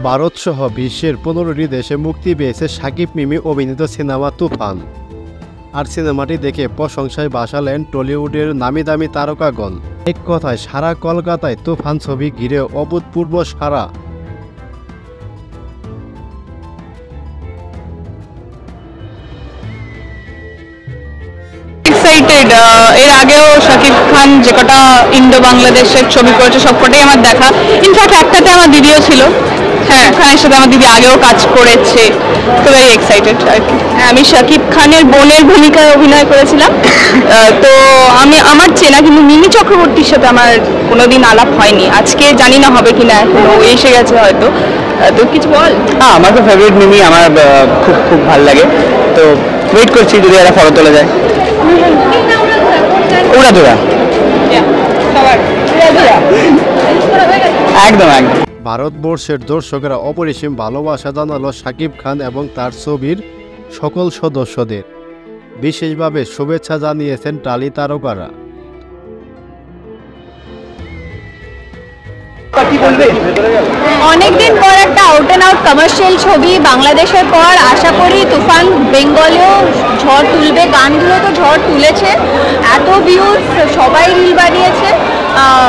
ভারত সহ বিশ্বের 15টি দেশে মুক্তি পেয়েছে শাকিব মিমি অভিনীত সিনেমা তুফান। আর সিনেমাটি দেখে প্রশংসায় ভাসালেন টলিউডের নামি দামি তারকাগণ। এক কথায় সারা কলকাতায় তুফান ছবি ঘিরে অভূতপূর্ব সাড়া। এক্সাইটেড। এর আগেও শাকিব খান যে কটা ইন্দো বাংলাদেশের ছবি করেছে সবকটাই আমার দেখা। ইনফ্যাক্ট একটাতে আমার দিদিও ছিল। হ্যাঁ, খানের সাথে আমার দিদি আগেও কাজ করেছে, তো ভেরি এক্সাইটেড আর কি। আমি শাকিব খানের বোনের ভূমিকায় অভিনয় করেছিলাম। তো আমার চেনা, কিন্তু মিমি চক্রবর্তীর সাথে আমার কোনোদিন আলাপ হয়নি। আজকে জানি না হবে কিনা, এখনো এসে গেছে হয়তো। তো কিছু বল। হ্যাঁ, আমার তো ফেভারিট মিমি, আমার খুব খুব ভালো লাগে। তো ওয়েট করছি যদি এরা ফটো তোলা যায়। উড়াধুরা, একদম একদম। ভারতবর্ষের দর্শকেরা অপরিসীম ভালোবাসা জানালো শাকিব খান এবং তার ছবির সকল সদস্যদের। বিশেষভাবে শুভেচ্ছা জানিয়েছেন টালি তারকারা। অনেকদিন পর একটা আউট অ্যান্ড আউট কমার্শিয়াল ছবি বাংলাদেশের পর, আশা করি তুফান বেঙ্গলেও ঝড় তুলবে। গানগুলো তো ঝড় তুলেছে, এত ভিউজ, সবাই রিল বানিয়েছে,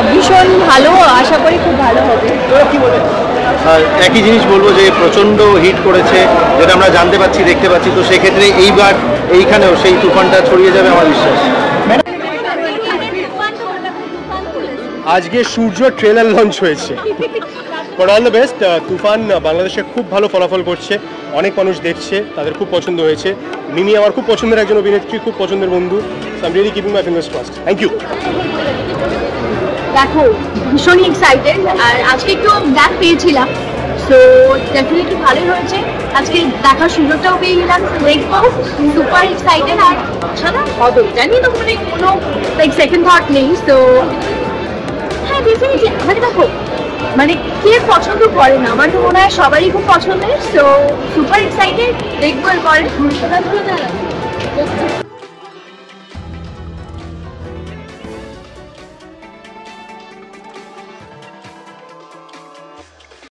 ভীষণ ভালো। আশা করি খুব ভালো হবে। একই জিনিস বলবো যে প্রচণ্ড হিট করেছে, যেটা আমরা জানতে পাচ্ছি, দেখতে পাচ্ছি। তো সেক্ষেত্রে এইবার এইখানেও সেই তুফানটা ছড়িয়ে যাবে আমার বিশ্বাস। আজকে সূর্য ট্রেলার লঞ্চ হয়েছে। For all the best. Toofan বাংলাদেশে খুব ভালো ফলাফল করছে, অনেক মানুষ দেখছে, তাদের খুব পছন্দ হয়েছে। মিমি আমার খুব পছন্দের একজন অভিনেত্রী, খুব পছন্দের বন্ধু। So I am really keeping my fingers crossed. Thank you. দেখো, ভীষণই এক্সাইটেড। আর আজকে একটু ব্যাক পেয়েছিলাম, সো ডেফিনেটলি ভালোই হয়েছে। আজকে দেখার সুযোগটাও পেয়ে গেলাম, দেখবো। Super excited. আর সাদা হবে জানি তো, মানে কোনো সেকেন্ড থট নেই। সো হ্যাঁ, ডেফিনেটলি। মানে দেখো, মানে কে পছন্দ করে না? আমার তো মনে হয় সবারই খুব পছন্দের। সো সুপার এক্সাইটেড, দেখবো এর পরে।